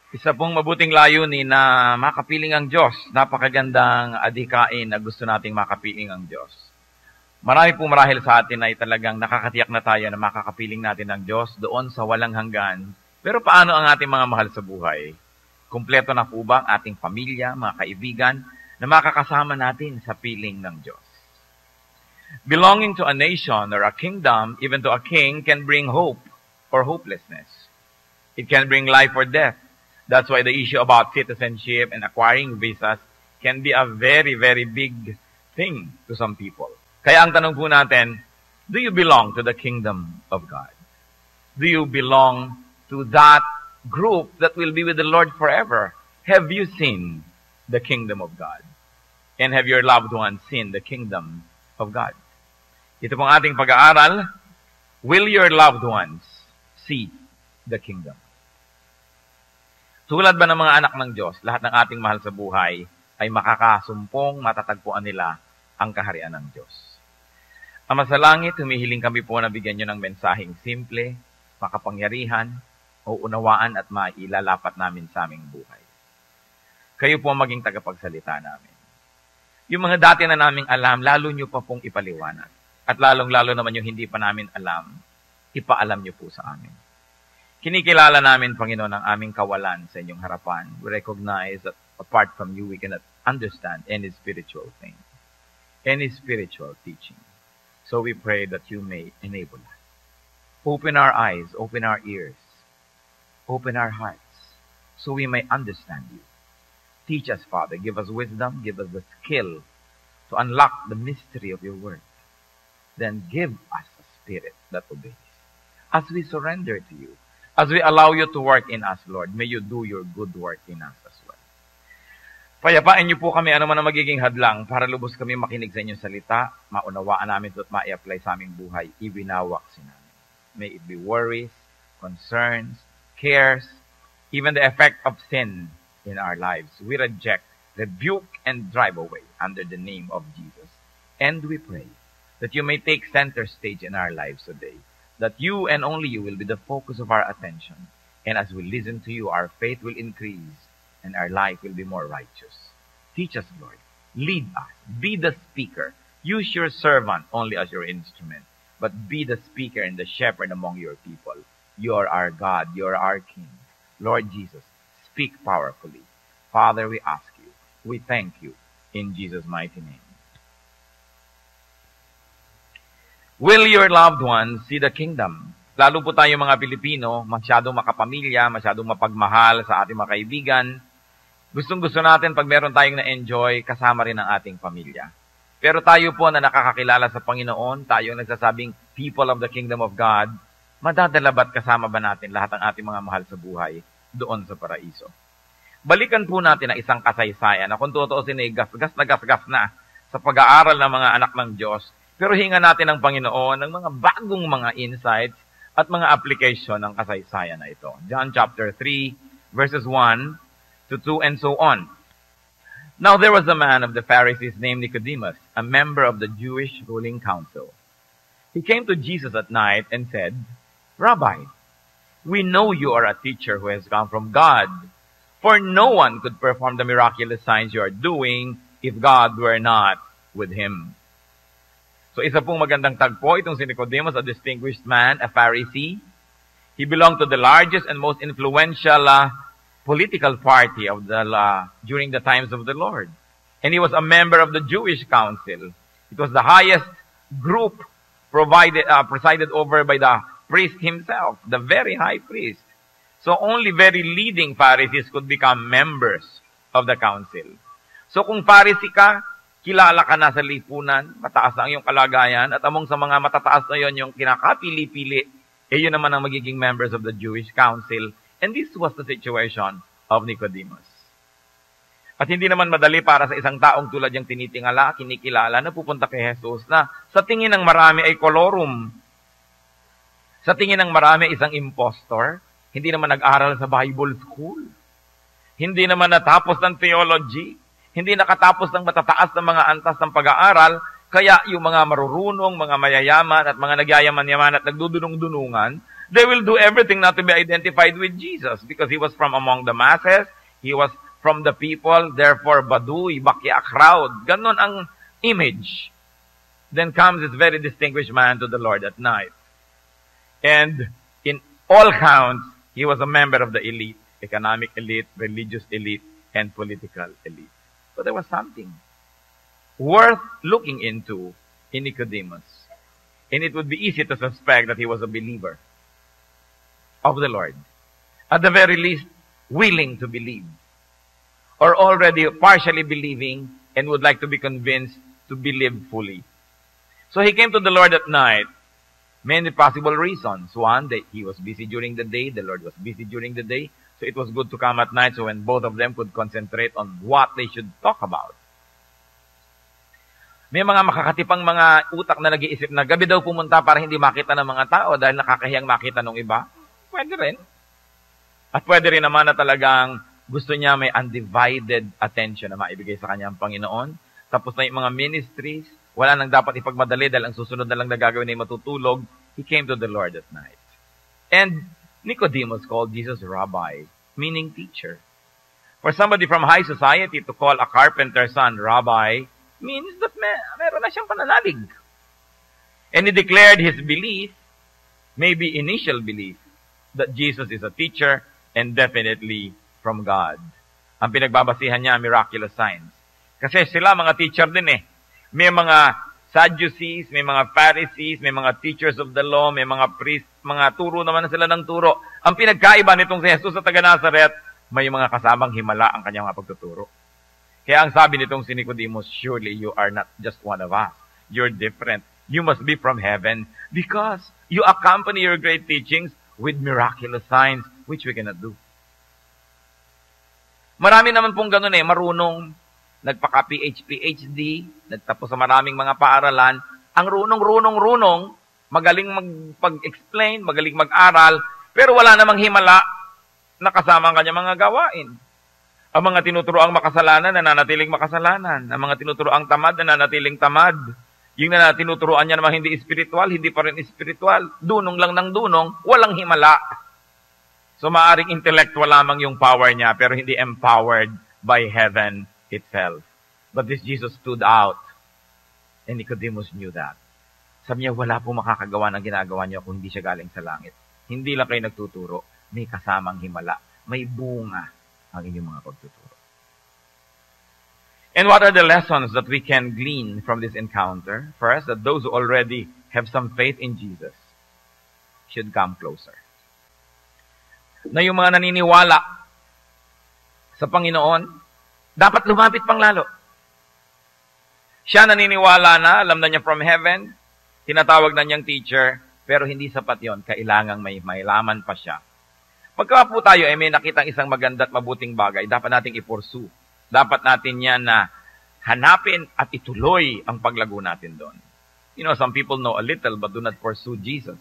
Isa pong mabuting layunin na makapiling ang Diyos. Napakagandang adhikain na gusto nating makapiling ang Diyos. Marami pong marahil sa atin ay talagang nakakatiyak na tayo na makakapiling natin ang Diyos doon sa walang hanggan. Pero paano ang ating mga mahal sa buhay? Kumpleto na po ba ang ating pamilya, mga kaibigan, na makakasama natin sa piling ng Diyos? Belonging to a nation or a kingdom, even to a king, can bring hope or hopelessness. It can bring life or death. That's why the issue about citizenship and acquiring visas can be a very, very big thing to some people. Kaya ang tanong po natin, do you belong to the kingdom of God? Do you belong to that group that will be with the Lord forever? Have you seen the kingdom of God? And have your loved ones seen the kingdom of God? Ito pong ating pag-aaral, will your loved ones see the kingdom? Tulad ba ng mga anak ng Diyos, lahat ng ating mahal sa buhay ay makakasumpong, matatagpuan nila ang kaharian ng Diyos. Ama sa langit, humihiling kami po na bigyan nyo ng mensaheng simple, makapangyarihan, uunawaan at mailalapat namin sa aming buhay. Kayo po maging tagapagsalita namin. Yung mga dati na naming alam, lalo nyo pa pong ipaliwanag. At lalong-lalo naman yung hindi pa namin alam, ipaalam nyo po sa amin. Kinikilala namin, Panginoon, ang aming kawalan sa inyong harapan. We recognize that apart from you, we cannot understand any spiritual thing, any spiritual teaching. So we pray that you may enable us. Open our eyes, open our ears, open our hearts, so we may understand you. Teach us, Father. Give us wisdom, give us the skill to unlock the mystery of your word. Then give us a spirit that obeys. As we surrender to you, as we allow you to work in us, Lord, may you do your good work in us as well. Payapain niyo po kami ano man ang magiging hadlang para lubos kami makinig sa inyong salita, maunawaan namin ito at ma-apply sa aming buhay, ibinawak si namin. May it be worries, concerns, cares, even the effect of sin in our lives. We reject, rebuke, and drive away under the name of Jesus. And we pray that you may take center stage in our lives today, that you and only you will be the focus of our attention. And as we listen to you, our faith will increase and our life will be more righteous. Teach us, Lord. Lead us. Be the speaker. Use your servant only as your instrument, but be the speaker and the shepherd among your people. You are our God. You are our King. Lord Jesus, speak powerfully. Father, we ask you. We thank you in Jesus' mighty name. Will your loved ones see the kingdom? Lalo po tayo mga Pilipino, masyadong makapamilya, masyadong mapagmahal sa ating mga kaibigan. Gustong-gusto natin pag meron tayong na-enjoy, kasama rin ang ating pamilya. Pero tayo po na nakakakilala sa Panginoon, tayo nagsasabing people of the kingdom of God, madadala ba't kasama ba natin lahat ng ating mga mahal sa buhay doon sa paraiso? Balikan po natin ang isang kasaysayan na kung tutuusin ay gasgas na sa pag-aaral ng mga anak ng Diyos. Pero hinga natin ng Panginoon ng mga bagong mga insights at mga application ng kasaysayan na ito. John chapter 3, verses 1 to 2 and so on. Now there was a man of the Pharisees named Nicodemus, a member of the Jewish ruling council. He came to Jesus at night and said, Rabbi, we know you are a teacher who has come from God, for no one could perform the miraculous signs you are doing if God were not with him. So isa pong magandang tagpo, itong si Nicodemus, a distinguished man, a Pharisee. He belonged to the largest and most influential political party of during the times of the Lord. And he was a member of the Jewish council. It was the highest group presided over by the priest himself, the very high priest. So only very leading Pharisees could become members of the council. So kung Pharisee ka, kilala ka na sa lipunan, mataas na ang iyong kalagayan, at among sa mga matataas na yon yung kinakapili-pili, yun naman ang magiging members of the Jewish council. And this was the situation of Nicodemus. At hindi naman madali para sa isang taong tulad yung tinitingala, kinikilala, na pupunta kay Jesus na sa tingin ng marami ay kolorum. Sa tingin ng marami isang impostor, hindi naman nag-aral sa Bible school. Hindi naman natapos ng theology. Hindi nakatapos ng matataas ng mga antas ng pag-aaral, kaya yung mga marurunong, mga mayayaman at mga nagyayaman-yaman at nagdudunong-dunungan, They will do everything not to be identified with Jesus because he was from among the masses, he was from the people, therefore baduy, bakya, crowd. Ganon ang image. Then comes this very distinguished man to the Lord at night. And in all counts, he was a member of the elite, economic elite, religious elite, and political elite. But there was something worth looking into in Nicodemus. And it would be easy to suspect that he was a believer of the Lord. At the very least, willing to believe. Or already partially believing and would like to be convinced to believe fully. So he came to the Lord at night. Many possible reasons. One, that he was busy during the day. The Lord was busy during the day. So it was good to come at night so when both of them could concentrate on what they should talk about. May mga makakatipang mga utak na nag-iisip na gabi daw pumunta para hindi makita ng mga tao dahil nakakahiyang makita ng iba. Pwede rin. At pwede rin naman na talagang gusto niya may undivided attention na maibigay sa kanyang Panginoon. Tapos na yung mga ministries, wala nang dapat ipagmadali dahil ang susunod na lang na gagawin ay matutulog. He came to the Lord at night. And Nicodemus called Jesus Rabbi, meaning teacher. For somebody from high society to call a carpenter's son Rabbi means that meron na siyang pananalig. And he declared his belief, maybe initial belief, that Jesus is a teacher and definitely from God. Ang pinagbabasihan niya, miraculous signs. Kasi sila mga teacher din eh. May mga Sadducees, may mga Pharisees, may mga teachers of the law, may mga priests, mga turo naman sila ng turo. Ang pinagkaiba nitong si Jesus sa taga-Nazaret, may mga kasamang himala ang kanyang mga pagtuturo. Kaya ang sabi nitong si Nicodemus, surely you are not just one of us. You're different. You must be from heaven because you accompany your great teachings with miraculous signs which we cannot do. Marami naman pong ganun eh, marunong, nagpaka-PhD, nagtapos sa maraming mga paaralan, ang runong, magaling magpag-explain, magaling mag-aral, pero wala namang himala na kasama ang kanyang mga gawain. Ang mga tinuturoang makasalanan, nananatiling makasalanan. Ang mga tinuturoang tamad, nananatiling tamad. Yung tinuturoan niya naman hindi espiritual, hindi pa rin espiritual. Dunong lang ng dunong, walang himala. So maaring intellectual lamang yung power niya, pero hindi empowered by heaven itself. But this Jesus stood out. And Nicodemus knew that. Sabi niya, wala pong makakagawa ng ginagawa niyo kung hindi siya galing sa langit. Hindi lang kayo nagtuturo, may kasamang himala, may bunga ang inyong mga pagtuturo. And what are the lessons that we can glean from this encounter? First, that those who already have some faith in Jesus should come closer. Na yung mga naniniwala sa Panginoon, dapat lumapit pang lalo. Siya naniniwala na, alam na niya from heaven, tinatawag na niyang teacher, pero hindi sapat yon. Kailangang may laman pa siya. Pagka po tayo ay may nakitang isang maganda at mabuting bagay, dapat nating i-pursue. Dapat natin yan na hanapin at ituloy ang paglago natin doon. You know, some people know a little but do not pursue Jesus.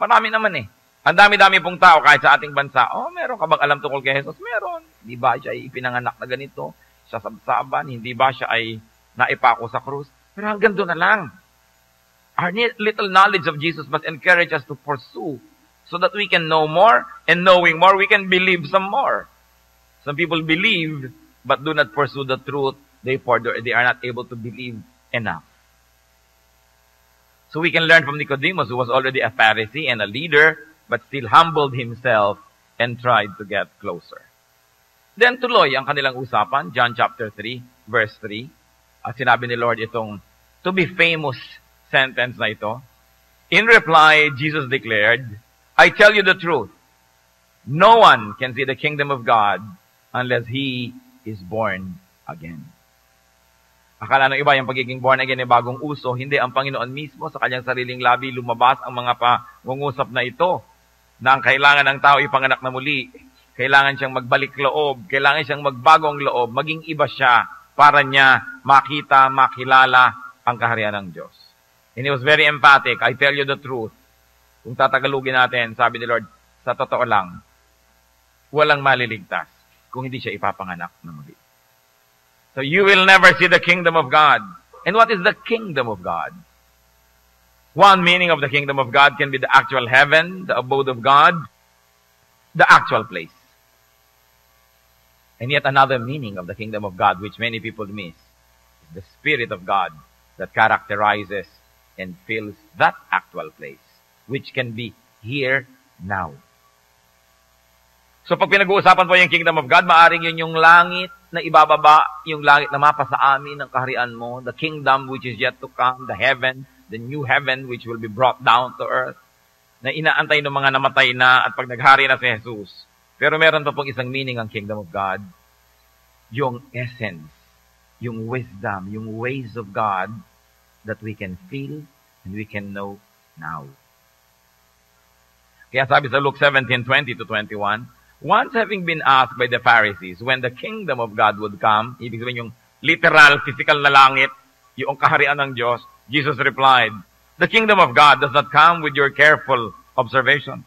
Marami naman eh. Ang dami-dami pong tao kahit sa ating bansa, meron ka bang alam tungkol kay Jesus? Meron. Hindi ba siya ay ipinanganak na ganito? Sa sabsaban? Hindi ba siya ay naipako sa krus? Pero hanggang doon na lang. Our little knowledge of Jesus must encourage us to pursue so that we can know more, and knowing more, we can believe some more. Some people believe but do not pursue the truth. Therefore, they are not able to believe enough. So we can learn from Nicodemus, who was already a Pharisee and a leader, but still humbled himself and tried to get closer. Then tuloy ang kanilang usapan, John chapter 3, verse 3. At sinabi ni Lord itong to be famous sentence na ito. In reply, Jesus declared, I tell you the truth. No one can see the kingdom of God unless he is born again. Akala ng iba yung pagiging born again ay bagong uso. Hindi, ang Panginoon mismo sa kanyang sariling labi lumabas ang mga pangungusap na ito na ang kailangan ng tao ipanganak na muli. Kailangan siyang magbalik loob. Kailangan siyang magbagong loob. Maging iba siya para niya makita, makilala ang kaharian ng Diyos. And he was very emphatic. I tell you the truth. Kung tatagalugin natin, sabi ni Lord, sa totoo lang, walang maliligtas kung hindi siya ipapanganak na muli. So you will never see the kingdom of God. And what is the kingdom of God? One meaning of the kingdom of God can be the actual heaven, the abode of God, the actual place. And yet another meaning of the kingdom of God, which many people miss, is the Spirit of God that characterizes and fills that actual place, which can be here now. So pag pinag-uusapan po yung kingdom of God, maaring yun yung langit na ibababa, yung langit na mapa sa amin ng kaharian mo, the kingdom which is yet to come, the heaven, the new heaven which will be brought down to earth, na inaantay ng mga namatay na at pag naghari na si Jesus. Pero meron pa pong isang meaning ang kingdom of God, yung essence, yung wisdom, yung ways of God that we can feel and we can know now. Kaya sabi sa Luke 17:20-21, once having been asked by the Pharisees when the kingdom of God would come, ibig sabihin yung literal, physical na langit, yung kaharian ng Diyos, Jesus replied, the kingdom of God does not come with your careful observation,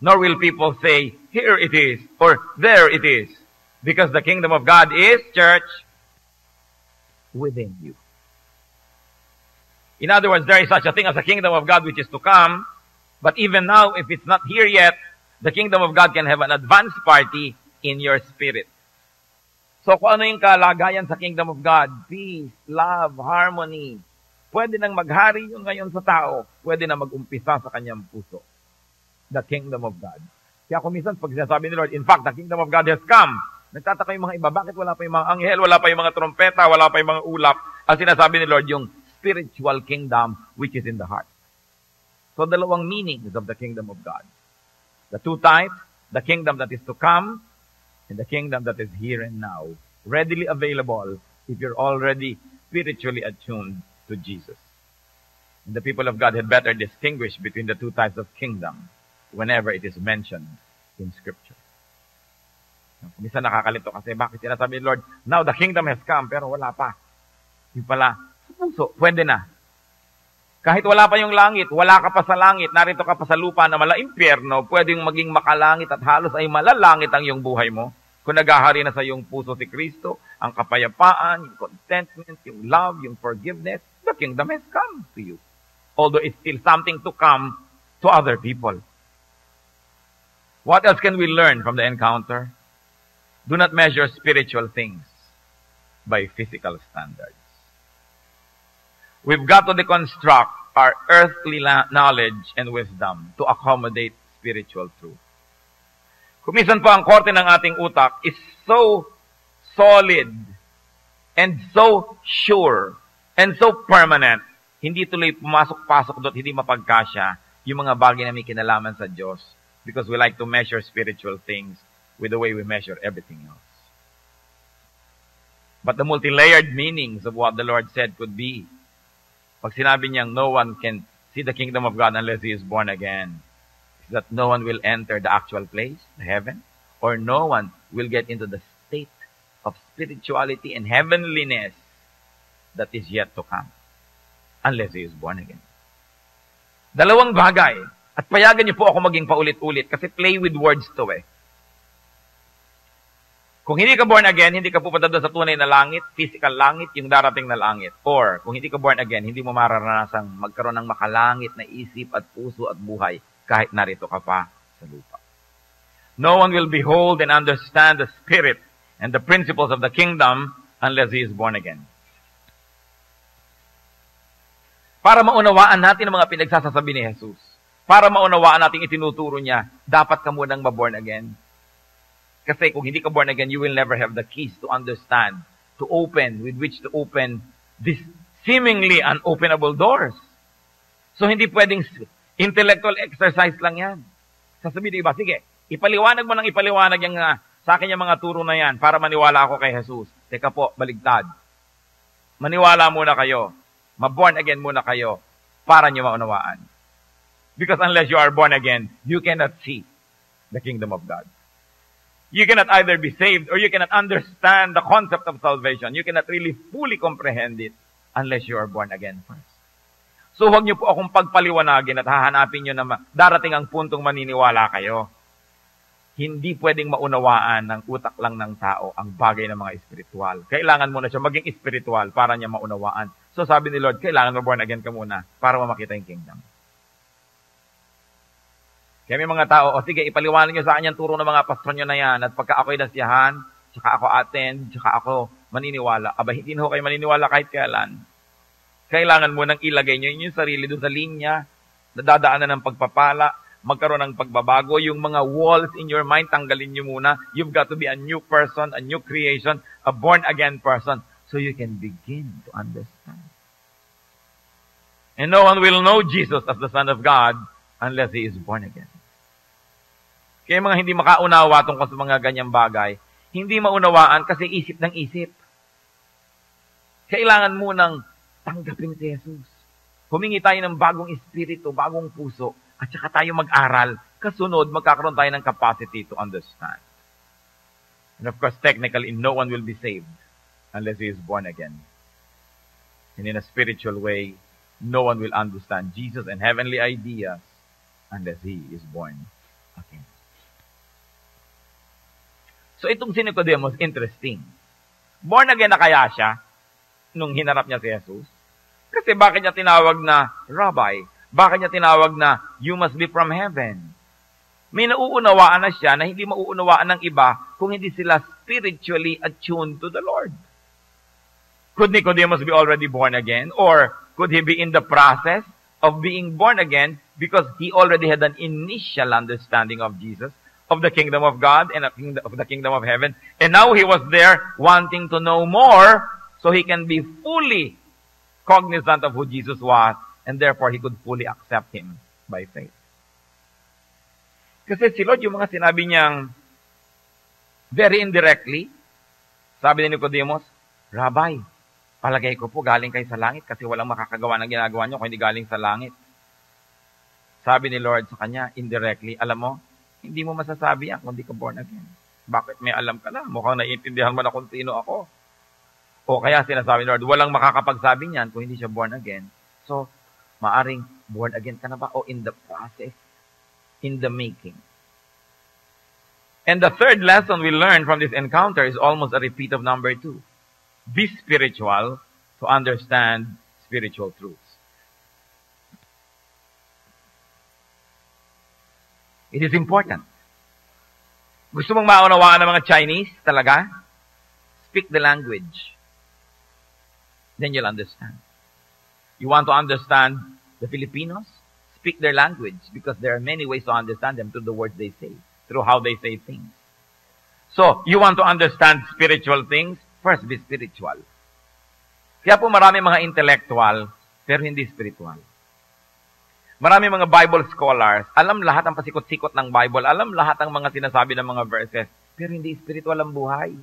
nor will people say, here it is, or there it is, because the kingdom of God is, church, within you. In other words, there is such a thing as a kingdom of God which is to come, but even now, if it's not here yet, the kingdom of God can have an advance party in your spirit. So kung ano yung kalagayan sa kingdom of God, peace, love, harmony, pwede nang maghari yun ngayon sa tao, pwede na mag-umpisa sa kanyang puso. The kingdom of God. Kaya kung minsan pag sinasabi ni Lord, in fact, the kingdom of God has come, nagtataka yung mga iba, bakit wala pa yung mga anghel, wala pa yung mga trompeta, wala pa yung mga ulap? Ang sinasabi ni Lord, yung spiritual kingdom which is in the heart. So dalawang meanings of the kingdom of God. The two types, the kingdom that is to come, and the kingdom that is here and now, readily available if you're already spiritually attuned to Jesus. And the people of God had better distinguish between the two types of kingdom whenever it is mentioned in Scripture. Minsan nakakalito kasi bakit sinasabi ni Lord, now the kingdom has come, pero wala pa. Yung pala, sa puso, pwede na. Kahit wala pa yung langit, wala ka pa sa langit, narito ka pa sa lupa na mala-impyerno, pwedeng maging makalangit at halos ay malalangit ang iyong buhay mo. Kung naghahari na sa iyong puso si Kristo, ang kapayapaan, yung contentment, yung love, yung forgiveness, the kingdom has come to you. Although it's still something to come to other people. What else can we learn from the encounter? Do not measure spiritual things by physical standards. We've got to deconstruct our earthly knowledge and wisdom to accommodate spiritual truth. Kumisan po ang korte ng ating utak is so solid and so sure and so permanent. Hindi tuloy pumasok-pasok doon, hindi mapagkasya yung mga bagay na may kinalaman sa Diyos because we like to measure spiritual things with the way we measure everything else. But the multi-layered meanings of what the Lord said could be, pag sinabi niyang no one can see the kingdom of God unless he is born again, is that no one will enter the actual place, the heaven, or no one will get into the state of spirituality and heavenliness that is yet to come unless he is born again. Dalawang bagay. At payagan niyo po ako maging paulit-ulit kasi play with words to eh. Kung hindi ka born again, hindi ka pupunta doon sa tunay na langit, physical langit, yung darating na langit. Or, kung hindi ka born again, hindi mo mararanasang magkaroon ng makalangit na isip at puso at buhay kahit narito ka pa sa lupa. No one will behold and understand the spirit and the principles of the kingdom unless he is born again. Para maunawaan natin ang mga pinagsasasabi ni Jesus, para maunawaan natin itinuturo niya, dapat ka munang ma-born again. Kasi kung hindi ka born again, you will never have the keys to understand, to open, with which to open these seemingly unopenable doors. So hindi pwedeng intellectual exercise lang yan. Sasabihin, diba, sige, ipaliwanag mo ng ipaliwanag yung, sa akin yung mga turo na yan para maniwala ako kay Jesus. Teka po, baligtad. Maniwala muna kayo. Ma-born again muna kayo para nyo maunawaan. Because unless you are born again, you cannot see the kingdom of God. You cannot either be saved or you cannot understand the concept of salvation. You cannot really fully comprehend it unless you are born again first. So huwag niyo po akong pagpaliwanagin at hahanapin niyo na darating ang puntong maniniwala kayo. Hindi pwedeng maunawaan ng utak lang ng tao ang bagay ng mga espiritual. Kailangan mo na siya maging espiritual para niya maunawaan. So So sabi ni Lord, kailangan mo born again ka muna para makita yung kingdom. Kaya may mga tao, o sige, ipaliwanag nyo sa akin yung turo ng mga pastor nyo na yan, at pagka ako'y nasiyahan, tsaka ako attend, tsaka ako maniniwala. Aba, hindi na ho kayo maniniwala kahit kailan. Kailangan mo nang ilagay nyo yung sarili doon sa linya, nadadaanan ng pagpapala, magkaroon ng pagbabago, yung mga walls in your mind, tanggalin nyo muna. You've got to be a new person, a new creation, a born-again person, so you can begin to understand. And no one will know Jesus as the Son of God unless he is born again. Kaya mga hindi makaunawa tungkol sa mga ganyang bagay, hindi maunawaan kasi isip ng isip. Kailangan mo nang tanggapin si Jesus. Humingi tayo ng bagong espiritu, bagong puso, at saka tayo mag-aral. Kasunod, magkakaroon tayo ng capacity to understand. And of course, technically, no one will be saved unless he is born again. And in a spiritual way, no one will understand Jesus and heavenly ideas unless he is born again. So itong si Nicodemus, interesting. Born again na kaya siya nung hinarap niya si Jesus? Kasi bakit niya tinawag na Rabbi? Bakit niya tinawag na you must be from heaven? May nauunawaan na siya na hindi mauunawaan ng iba kung hindi sila spiritually attuned to the Lord. Could Nicodemus be already born again? Or could he be in the process of being born again because he already had an initial understanding of Jesus, of the kingdom of God, and of the kingdom of heaven. And now he was there wanting to know more so he can be fully cognizant of who Jesus was, and therefore he could fully accept him by faith. Kasi si Lord, yung mga sinabi niyang very indirectly, sabi ni Nicodemus, Rabbi, palagay ko po galing kayo sa langit kasi walang makakagawa ng ginagawa niyo kung hindi galing sa langit. Sabi ni Lord sa kanya, indirectly, alam mo, hindi mo masasabi yan kung hindi ka born again. Bakit may alam ka na? Mukhang naiintindihan mo na kung sino ako. O kaya sinasabi ni Lord, walang makakapagsabi niyan kung hindi siya born again. So, maaring born again ka na ba? O in the process, in the making. And the third lesson we learn from this encounter is almost a repeat of number 2. Be spiritual to understand spiritual truths. It is important. Gusto mong maunawaan ng mga Chinese talaga? Speak the language. Then you'll understand. You want to understand the Filipinos? Speak their language because there are many ways to understand them through the words they say, through how they say things. So, you want to understand spiritual things? First, be spiritual. Kaya po marami mga intellectual, pero hindi spiritual. Marami mga Bible scholars, alam lahat ang pasikot-sikot ng Bible, alam lahat ang mga sinasabi ng mga verses, pero hindi spiritual ang buhay.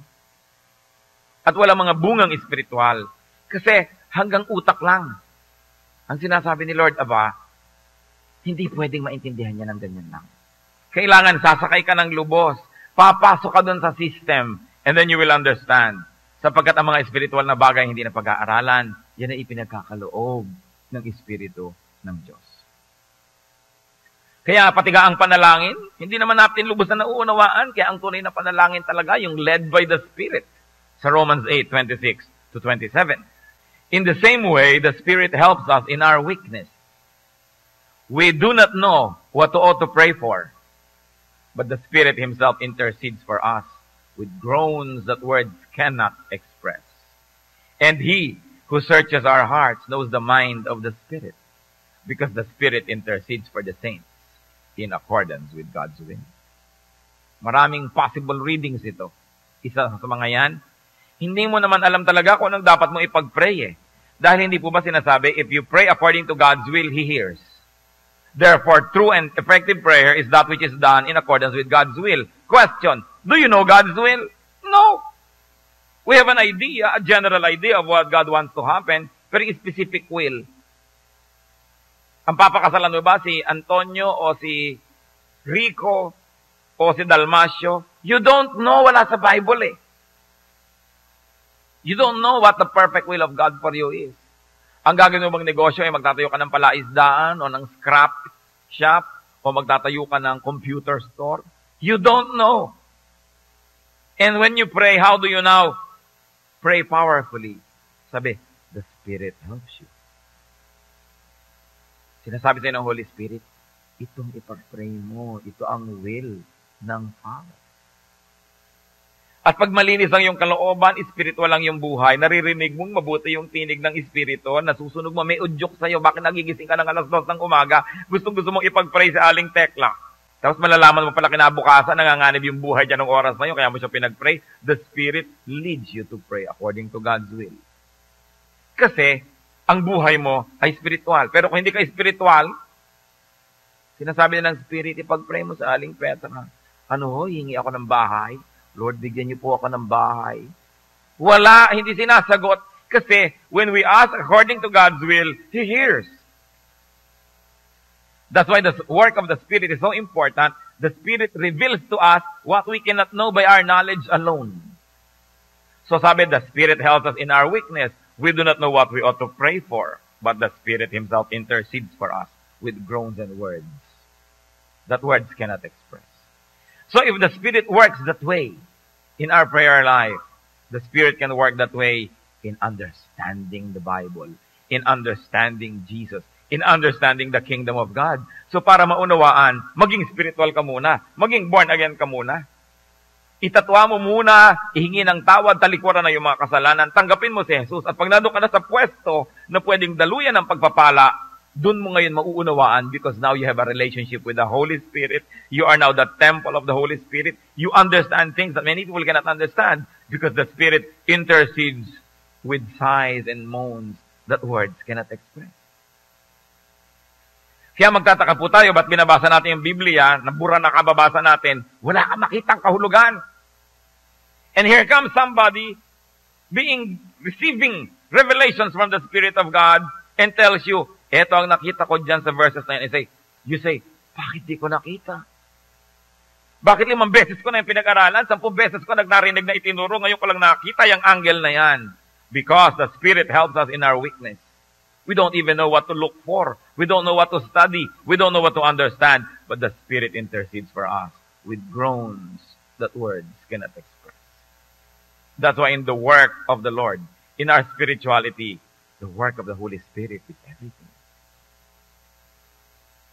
At wala mga bungang spiritual. Kasi hanggang utak lang. Ang sinasabi ni Lord, aba, hindi pwedeng maintindihan niya ng ganyan lang. Kailangan sasakay ka ng lubos, papasok ka dun sa system, and then you will understand. Sapagkat ang mga spiritual na bagay hindi na pag-aaralan, yan ay ipinagkakaloob ng Espiritu ng Diyos. Kaya patiga ang panalangin, hindi naman natin lubos na nauunawaan, kaya ang tunay na panalangin talaga yung led by the Spirit. Sa Romans 8:26-27. In the same way, the Spirit helps us in our weakness. We do not know what to ought to pray for, but the Spirit Himself intercedes for us with groans that words cannot express. And He who searches our hearts knows the mind of the Spirit, because the Spirit intercedes for the saints in accordance with God's will. Maraming possible readings ito. Isa sa mga yan, hindi mo naman alam talaga kung anong dapat mo ipag-pray eh. Dahil hindi po ba sinasabi, if you pray according to God's will, He hears. Therefore, true and effective prayer is that which is done in accordance with God's will. Question, do you know God's will? No. We have an idea, a general idea of what God wants to happen, pero specific will. Ang papakasalan mo ba si Antonio o si Rico o si Dalmasio? You don't know, wala sa Bible eh. You don't know what the perfect will of God for you is. Ang gagawin mo bang negosyo ay magtatayo ka ng palaisdaan o ng scrap shop o magtatayo ka ng computer store? You don't know. And when you pray, how do you now pray powerfully? Sabi, the Spirit helps you. Sinasabi sa'yo ng Holy Spirit, itong ipag-pray mo, ito ang will ng Father. At pag malinis ang iyong kalooban, spiritual lang yung buhay, naririnig mong mabuti yung tinig ng Espiritu, nasusunog mo, may udyok sa'yo, bakit nagigising ka ng alas 2 ng umaga, gusto mong ipag-pray sa Aling Tekla. Tapos malalaman mo pala kinabukasan, nanganganib yung buhay dyan ng oras na yun, kaya mo siya pinag-pray. The Spirit leads you to pray according to God's will. Kasi, ang buhay mo ay spiritual. Pero kung hindi ka spiritual, sinasabi na ng Spirit, ipag-pray mo sa Aling Petra. Hingi ako ng bahay. Lord, bigyan niyo po ako ng bahay. Wala, hindi sinasagot. Kasi, when we ask according to God's will, He hears. That's why the work of the Spirit is so important. The Spirit reveals to us what we cannot know by our knowledge alone. So sabi, the Spirit helps us in our weakness. We do not know what we ought to pray for, but the Spirit Himself intercedes for us with groans and words that words cannot express. So if the Spirit works that way in our prayer life, the Spirit can work that way in understanding the Bible, in understanding Jesus, in understanding the kingdom of God. So para maunawaan, maging spiritual ka muna, maging born again ka muna. Itatwa mo muna, ihingi ng tawad, talikuran na yung mga kasalanan, tanggapin mo si Jesus. At pag nandun ka na sa pwesto na pwedeng daluyan ng pagpapala, dun mo ngayon mauunawaan because now you have a relationship with the Holy Spirit. You are now the temple of the Holy Spirit. You understand things that many people cannot understand because the Spirit intercedes with sighs and moans that words cannot express. Kaya magtataka po tayo, ba't binabasa natin yung Biblia, nabura na kababasa natin, wala kang makitang kahulugan. And here comes somebody receiving revelations from the Spirit of God and tells you, eto ang nakita ko dyan sa verses na yan. You say, bakit di ko nakita? Bakit 5 beses ko na yung pinag-aralan? 10 beses ko narinig na itinuro, ngayon ko lang nakita yung angle na yan. Because the Spirit helps us in our weakness. We don't even know what to look for. We don't know what to study. We don't know what to understand. But the Spirit intercedes for us with groans that words cannot express. That's why in the work of the Lord, in our spirituality, the work of the Holy Spirit is everything.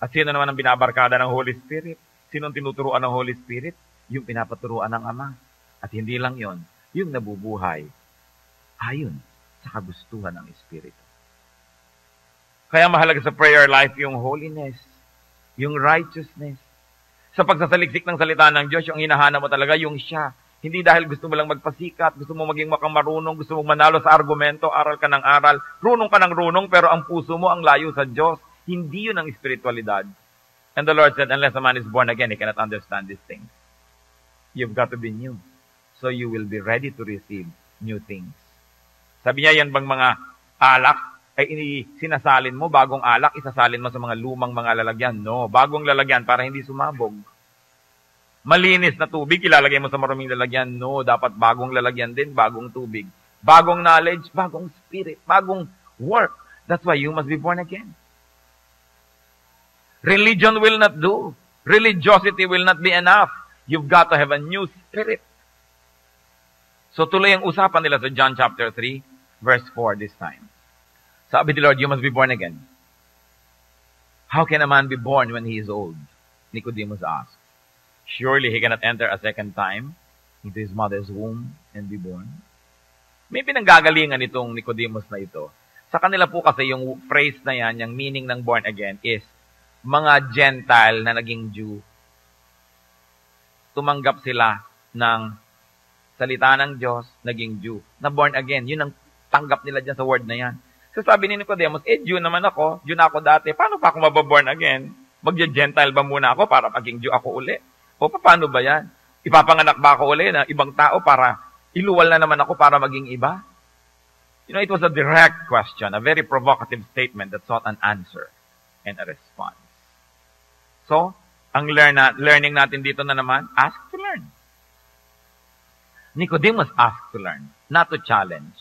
At sino naman ang binabarkada ng Holy Spirit? Sino ang tinuturuan ng Holy Spirit? Yung pinapaturuan ng Ama. At hindi lang yon, yung nabubuhay ayon sa kagustuhan ng Espiritu. Kaya mahalaga sa prayer life yung holiness, yung righteousness. Sa pagsasaliksik ng salita ng Diyos, yung hinahanap mo talaga yung siya. Hindi dahil gusto mo lang magpasikat, gusto mo maging marunong, gusto mo manalo sa argumento, aral ka ng aral, runong ka ng runong, pero ang puso mo ang layo sa Diyos. Hindi yun ang spiritualidad. And the Lord said, unless a man is born again, he cannot understand these things. You've got to be new. So you will be ready to receive new things. Sabi niya, yan bang mga alak ay sinasalin mo, bagong alak, isasalin mo sa mga lumang mga lalagyan? No, bagong lalagyan para hindi sumabog. Malinis na tubig, ilalagay mo sa maruming lalagyan? No, dapat bagong lalagyan din, bagong tubig. Bagong knowledge, bagong spirit, bagong work. That's why you must be born again. Religion will not do. Religiosity will not be enough. You've got to have a new spirit. So tuloy ang usapan nila sa John chapter 3, verse 4 this time. Sabi ni Lord, you must be born again. How can a man be born when he is old? Nicodemus asked. Surely he cannot enter a second time into his mother's womb and be born. May pinanggagalingan itong Nicodemus na ito. Sa kanila po kasi yung phrase na yan, yung meaning ng born again is mga Gentile na naging Jew. Tumanggap sila ng salita ng Diyos, naging Jew. Na born again, yun ang tanggap nila dyan sa word na yan. So sabi ni Nicodemus, Jew naman ako, Jew na ako dati, paano pa ako mababorn again? Magja-Gentile ba muna ako para maging Jew ako uli? O paano ba yan? Ipapanganak ba ako uli na ibang tao para iluwal na naman ako para maging iba? You know, it was a direct question, a very provocative statement that sought an answer and a response. So, ang learning natin dito na naman, ask to learn. Nicodemus asked to learn, not to challenge.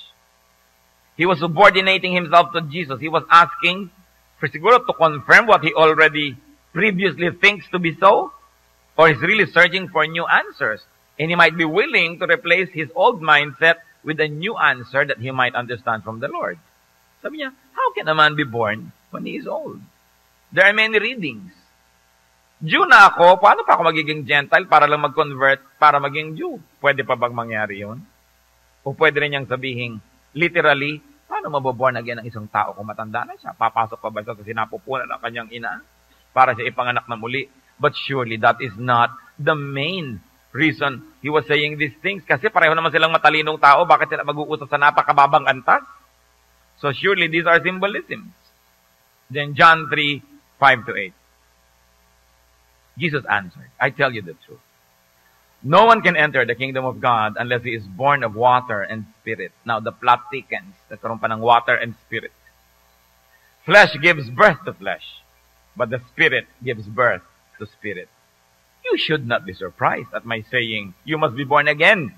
He was subordinating himself to Jesus. He was asking for siguro to confirm what he already previously thinks to be so, or he's really searching for new answers. And he might be willing to replace his old mindset with a new answer that he might understand from the Lord. Sabi niya, how can a man be born when he is old? There are many readings. Jew na ako, paano pa ako magiging Gentile para lang mag-convert, para maging Jew? Pwede pa bang mangyari yun? O pwede rin niyang sabihin, literally, paano maboborn again ang isang tao kung matanda na siya? Papasok pa ba siya sa sinapupunan ng kanyang ina para siya ipanganak na muli? But surely that is not the main reason he was saying these things. Kasi pareho naman silang matalinong tao, bakit sila mag-uusap sa napakababang antas? So surely these are symbolisms. Then John 3:5-8. Jesus answered, I tell you the truth. No one can enter the kingdom of God unless he is born of water and spirit. Now the plot thickens. Nagkaroon pa ng water and spirit. Flesh gives birth to flesh, but the spirit gives birth to spirit. You should not be surprised at my saying, you must be born again.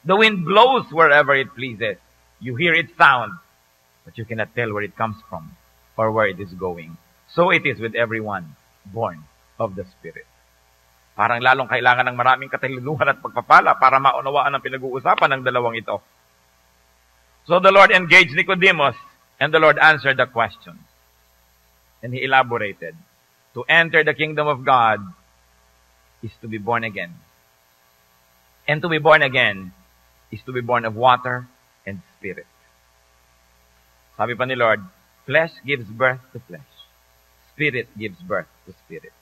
The wind blows wherever it pleases. You hear its sound, but you cannot tell where it comes from or where it is going. So it is with everyone born of the Spirit. Parang lalong kailangan ng maraming katalinuhan at pagpapala para maunawaan ang pinag-uusapan ng dalawang ito. So the Lord engaged Nicodemus, and the Lord answered the question. And he elaborated, to enter the kingdom of God is to be born again. And to be born again is to be born of water and spirit. Sabi pa ni Lord, flesh gives birth to flesh. Spirit gives birth to spirit.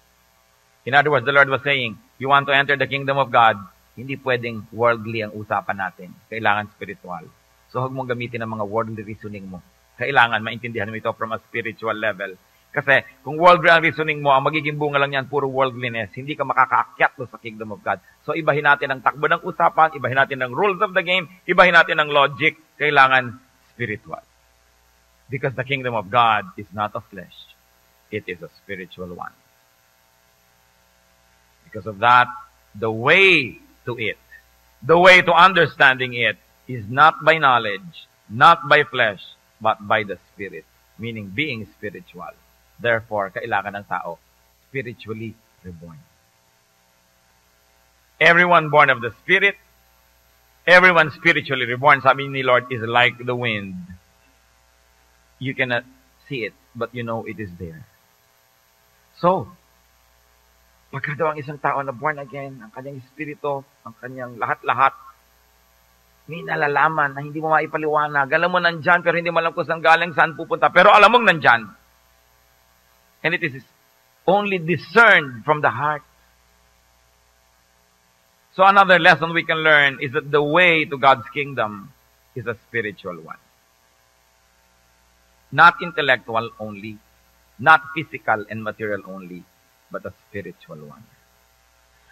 In other words, the Lord was saying, you want to enter the kingdom of God, hindi pwedeng worldly ang usapan natin. Kailangan spiritual. So huwag mong gamitin ang mga worldly reasoning mo. Kailangan maintindihan mo ito from a spiritual level. Kasi kung worldly ang reasoning mo, ang magiging bunga lang yan, puro worldliness. Hindi ka makakaakyat sa kingdom of God. So ibahin natin ang takbo ng usapan, ibahin natin ang rules of the game, ibahin natin ang logic. Kailangan spiritual. Because the kingdom of God is not of flesh. It is a spiritual one. Because of that, the way to it, the way to understanding it, is not by knowledge, not by flesh, but by the Spirit. Meaning being spiritual. Therefore, kailangan ng tao spiritually reborn. Everyone born of the Spirit, everyone spiritually reborn, sabi ni Lord, is like the wind. You cannot see it, but you know it is there. So, pagka daw ang isang tao na born again, ang kanyang espiritu, ang kanyang lahat-lahat, may nalalaman na hindi mo maipaliwanag. Alam mo nandyan, pero hindi mo alam kung saan galing, saan pupunta. Pero alam mong nandyan. And it is only discerned from the heart. So another lesson we can learn is that the way to God's kingdom is a spiritual one. Not intellectual only, not physical and material only, but a spiritual one.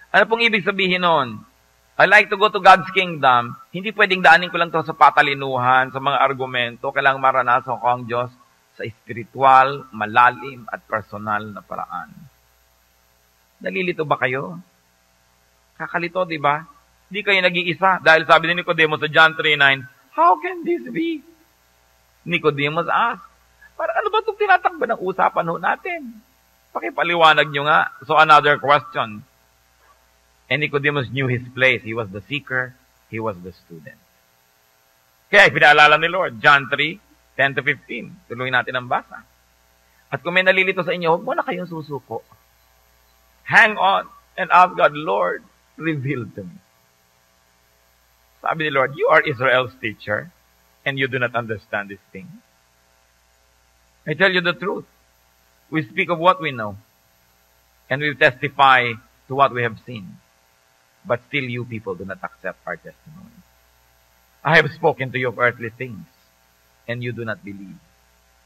Ano pong ibig sabihin nun? I like to go to God's kingdom. Hindi pwedeng daanin ko lang to sa patalinuhan, sa mga argumento. Kailangang maranasan ko ang Diyos sa espiritual, malalim, at personal na paraan. Nalilito ba kayo? Kakalito, di ba? Hindi kayo nag-iisa. Dahil sabi ni Nicodemus sa John 3:9, how can this be? Nicodemus asked, ano ba itong tinatakbo ng usapan ho natin? Pakipaliwanag nyo nga. So another question. And Nicodemus knew his place. He was the seeker. He was the student. Kaya pinaalala ni Lord, John 3:10-15. Tuloy natin ang basa. At kung may nalilito sa inyo, huwag mo na kayong susuko. Hang on and ask God, Lord, reveal to me. Sabi ni Lord, you are Israel's teacher and you do not understand these things. I tell you the truth. We speak of what we know, and we testify to what we have seen. But still you people do not accept our testimony. I have spoken to you of earthly things, and you do not believe.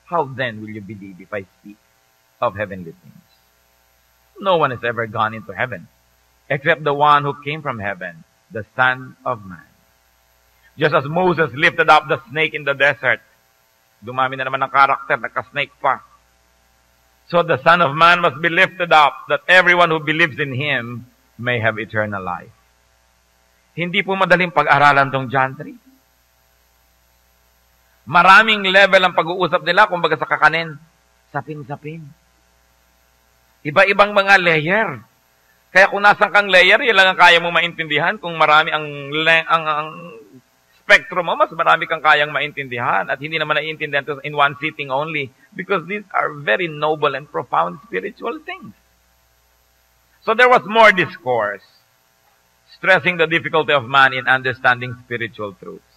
How then will you believe if I speak of heavenly things? No one has ever gone into heaven, except the one who came from heaven, the Son of Man. Just as Moses lifted up the snake in the desert, dumami na naman ang karakter, nagka-snake pa. So the Son of Man must be lifted up, that everyone who believes in Him may have eternal life. Hindi po madaling pag-aralan tong John 3. Maraming level ang pag-uusap nila, kumbaga sa kakanin, sapin-sapin. Iba-ibang mga layer. Kaya kung nasan kang layer, yan lang ang kaya mo maintindihan. Kung marami ang spectrum mo, mas marami kang kayang maintindihan at hindi naman naiintindihan to in one sitting only because these are very noble and profound spiritual things. So there was more discourse, stressing the difficulty of man in understanding spiritual truths.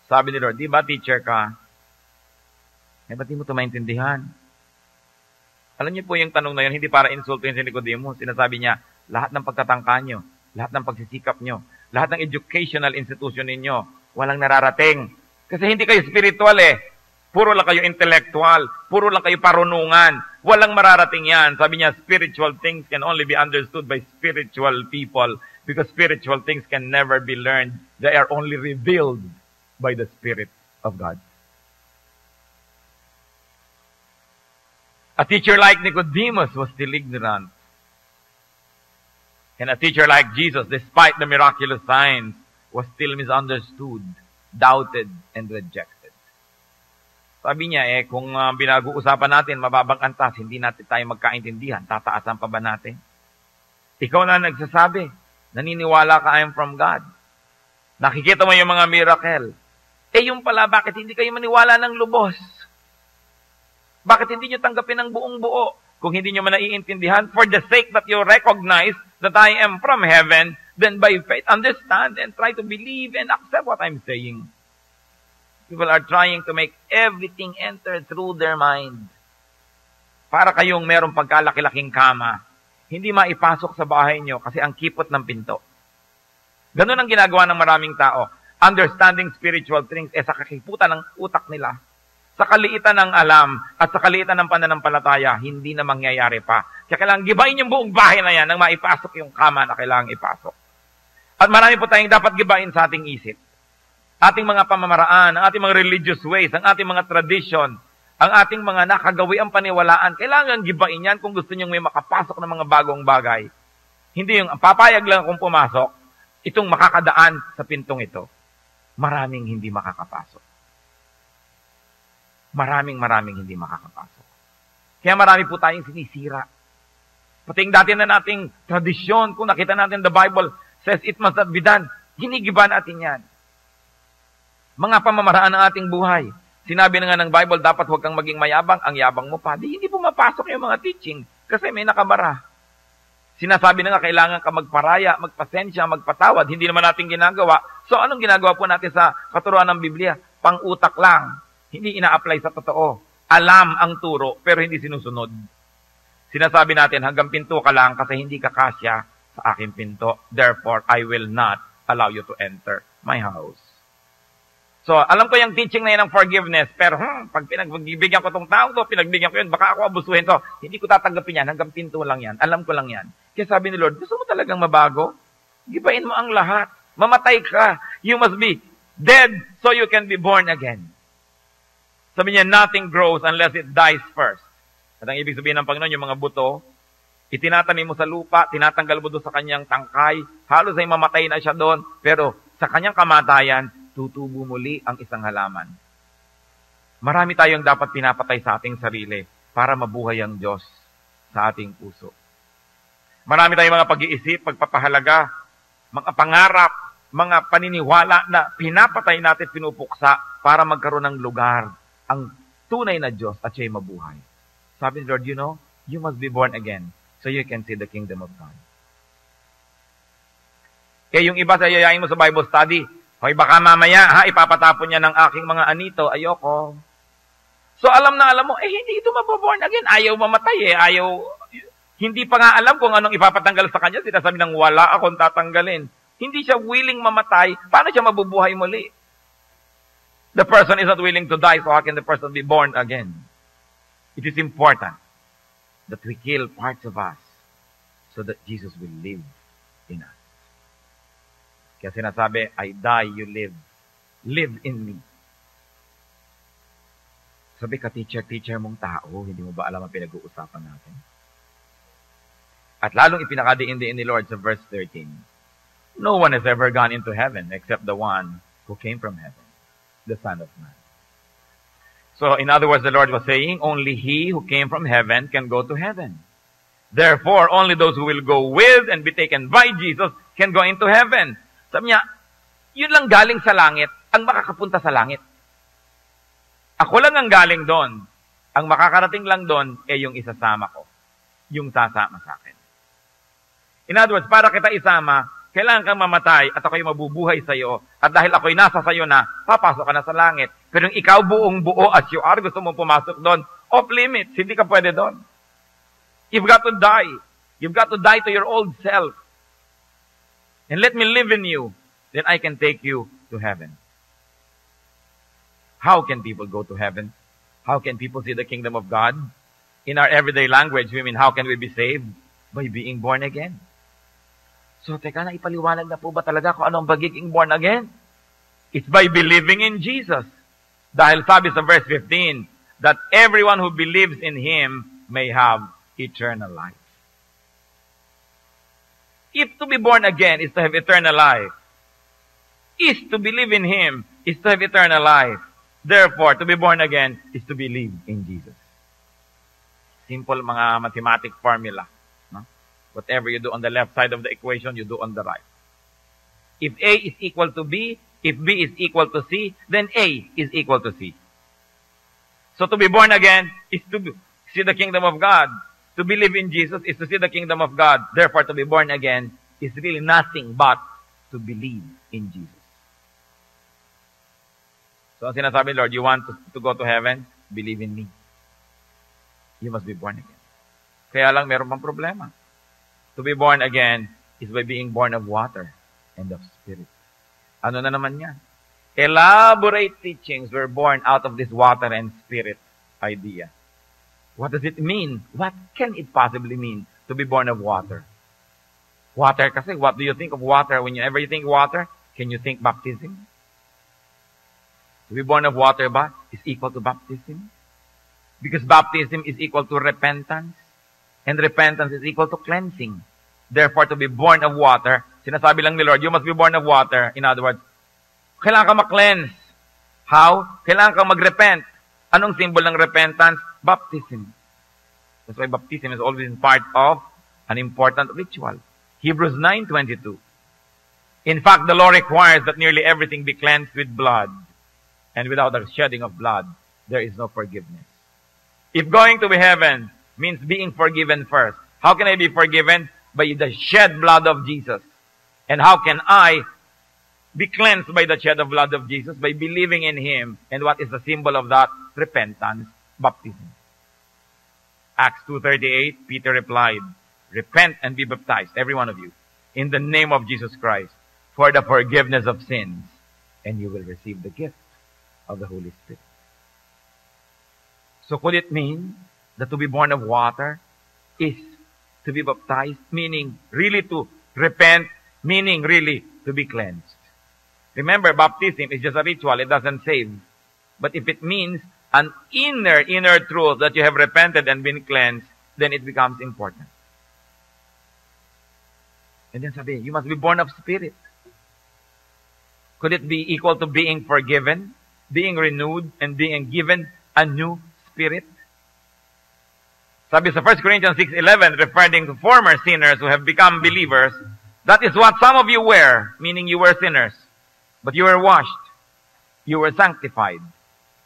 Sabi ni Lord, di ba teacher ka? Ba't di mo ito maintindihan? Alam niyo po yung tanong na yun, hindi para insultuin si Nicodemus. Sinasabi niya, lahat ng pagtatangka nyo, lahat ng pagsisikap nyo, lahat ng educational institution ninyo, walang nararating. Kasi hindi kayo spiritual eh. Puro lang kayo intellectual. Puro lang kayo parunungan. Walang mararating yan. Sabi niya, spiritual things can only be understood by spiritual people because spiritual things can never be learned. They are only revealed by the Spirit of God. A teacher like Nicodemus was still ignorant. And a teacher like Jesus, despite the miraculous signs, was still misunderstood, doubted, and rejected. Sabi niya, kung binag-uusapan natin, mababang antas, hindi natin tayo magkaintindihan, tataasan pa ba natin? Ikaw na nagsasabi, naniniwala ka, I am from God. Nakikita mo yung mga miracle. Yung pala, bakit hindi kayo maniwala ng lubos? Bakit hindi nyo tanggapin ng buong buo? Kung hindi nyo man naiintindihan, for the sake that you recognize that I am from heaven, then by faith, understand and try to believe and accept what I'm saying. People are trying to make everything enter through their mind. Para kayong merong pagkalaki-laking kama, hindi maipasok sa bahay nyo kasi ang kipot ng pinto. Ganun ang ginagawa ng maraming tao. Understanding spiritual things sa kakiputan ng utak nila. Sa kaliitan ng alam at sa kaliitan ng pananampalataya, hindi na mangyayari pa. Kaya kailangan gibain yung buong bahay na yan nang maipasok yung kama na kailangan ipasok. At marami po tayong dapat gibain sa ating isip. Ating mga pamamaraan, ang ating mga religious ways, ang ating mga tradition, ang ating mga nakagawiang paniwalaan, kailangan gibain yan kung gusto nyo may makapasok ng mga bagong bagay. Hindi yung papayag lang kung pumasok, itong makakadaan sa pintong ito. Maraming hindi makakapasok. Maraming hindi makakapasok. Kaya marami po tayong sinisira. Pating dati na nating tradisyon, kung nakita natin the Bible says it must not be done, hinigiba natin yan. Mga pamamaraan ng ating buhay. Sinabi na nga ng Bible, dapat huwag kang maging mayabang, ang yabang mo pa. Hindi pumapasok yung mga teaching kasi may nakabara. Sinasabi na nga, kailangan ka magparaya, magpasensya, magpatawad. Hindi naman natin ginagawa. So, anong ginagawa po natin sa katuruan ng Biblia? Pang-utak lang. Hindi ina-apply sa totoo. Alam ang turo, pero hindi sinusunod. Sinasabi natin, hanggang pinto ka lang kasi hindi ka kasya sa aking pinto. Therefore, I will not allow you to enter my house. So, alam ko yung teaching na yun ng forgiveness, pero pag pinagbigyan ko tong tao to, pinagbigyan ko yun, baka ako abusuhin to. Hindi ko tatanggapin yan, hanggang pinto lang yan. Alam ko lang yan. Kaya sabi ni Lord, gusto mo talagang mabago? Gibain mo ang lahat. Mamatay ka. You must be dead so you can be born again. Sabi niya, nothing grows unless it dies first. At ang ibig sabihin ng Panginoon, yung mga buto, itinatanim mo sa lupa, tinatanggal mo doon sa kanyang tangkay, halos ay mamatay na siya doon, pero sa kanyang kamatayan, tutubo muli ang isang halaman. Marami tayong dapat pinapatay sa ating sarili para mabuhay ang Diyos sa ating puso. Marami tayong mga pag-iisip, pagpapahalaga, mga pangarap, mga paniniwala na pinapatay natin, pinupuksa para magkaroon ng lugar ang tunay na Diyos at siya'y mabuhay. Sabi ni Lord, you know, you must be born again so you can see the kingdom of God. Kaya yung iba sa yayain mo sa Bible study, hoy, baka mamaya, ipapatapon niya ng aking mga anito, ayoko. So alam na alam mo, hindi ito mababorn again. Ayaw mamatay hindi pa nga alam kung anong ipapatanggal sa kanya, sinasabi ng wala akong tatanggalin. Hindi siya willing mamatay, paano siya mabubuhay muli? The person is not willing to die, so how can the person be born again? It is important that we kill parts of us so that Jesus will live in us. Kaya sinasabi, I die, you live. Live in me. Sabi ka, teacher mong tao, hindi mo ba alam ang pinag-uusapan natin? At lalong ipinakadiin-diin ni Lord sa verse 13, no one has ever gone into heaven except the one who came from heaven, the Son of Man. So, in other words, the Lord was saying, only he who came from heaven can go to heaven. Therefore, only those who will go with and be taken by Jesus can go into heaven. Sabi niya, yun lang galing sa langit ang makakapunta sa langit. Ako lang ang galing doon. Ang makakarating lang doon ay yung isasama ko. Yung sasama sa akin. In other words, para kita isama, kailangan kang mamatay at ako'y mabubuhay sa iyo. At dahil ako'y nasa sa iyo na, papasok ka na sa langit. Pero yung ikaw buong buo as you are, gusto mong pumasok doon, off limits, hindi ka pwede doon. You've got to die. You've got to die to your old self. And let me live in you. Then I can take you to heaven. How can people go to heaven? How can people see the kingdom of God? In our everyday language, we mean, how can we be saved? By being born again. So, teka na, ipaliwanag na po ba talaga kung anong pagiging born again? It's by believing in Jesus. Dahil sabi sa verse 15, that everyone who believes in Him may have eternal life. If to be born again is to have eternal life, is to believe in Him is to have eternal life. Therefore, to be born again is to believe in Jesus. Simple mga mathematic formula. No? Whatever you do on the left side of the equation, you do on the right. If A is equal to B, if B is equal to C, then A is equal to C. So to be born again is to see the kingdom of God. To believe in Jesus is to see the kingdom of God. Therefore, to be born again is really nothing but to believe in Jesus. So, ang sinasabi, Lord, you want to go to heaven? Believe in me. You must be born again. Kaya lang, meron pang problema. To be born again is by being born of water and of spirit. Ano na naman yan? Elaborate teachings were born out of this water and spirit idea. What does it mean? What can it possibly mean to be born of water? Water kasi, what do you think of water? Whenever you think water, can you think baptism? To be born of water ba is equal to baptism? Because baptism is equal to repentance. And repentance is equal to cleansing. Therefore, to be born of water, sinasabi lang ni Lord, you must be born of water. In other words, kailangan ka ma-cleanse. How? Kailangan ka mag-repent. Anong symbol ng repentance? Baptism. That's why baptism is always part of an important ritual. Hebrews 9:22. In fact, the law requires that nearly everything be cleansed with blood. And without the shedding of blood, there is no forgiveness. If going to be heaven means being forgiven first, how can I be forgiven? By the shed blood of Jesus. And how can I be cleansed by the shed of blood of Jesus? By believing in Him. And what is the symbol of that? Repentance, baptism. Acts 2:38, Peter replied, repent and be baptized, every one of you, in the name of Jesus Christ, for the forgiveness of sins, and you will receive the gift of the Holy Spirit. So could it mean that to be born of water is to be baptized, meaning really to repent, meaning really to be cleansed? Remember, baptism is just a ritual. It doesn't save. But if it means an inner truth that you have repented and been cleansed, then it becomes important. And then sabi, you must be born of spirit. Could it be equal to being forgiven, being renewed, and being given a new spirit? Sabi sa 1 Corinthians 6:11, referring to former sinners who have become believers, that is what some of you were, meaning you were sinners. But you were washed, you were sanctified,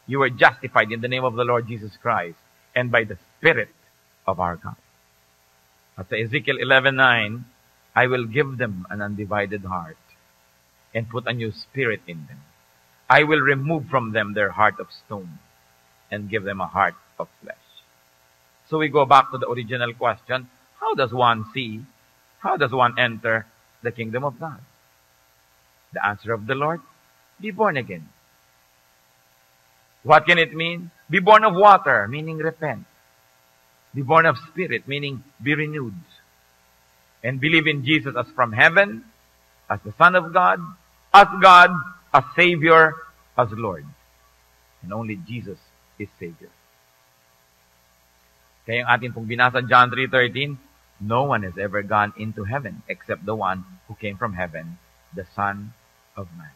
you were justified in the name of the Lord Jesus Christ, and by the Spirit of our God. At sa Ezekiel 11:9, I will give them an undivided heart, and put a new spirit in them. I will remove from them their heart of stone and give them a heart of flesh. So we go back to the original question, how does one see, how does one enter the kingdom of God? The answer of the Lord, be born again. What can it mean? Be born of water, meaning repent. Be born of spirit, meaning be renewed. And believe in Jesus as from heaven, as the Son of God, as Savior, as Lord. And only Jesus is Savior. Kaya yung atin pong binasa John 3:13, no one has ever gone into heaven except the one who came from heaven, the Son of Man.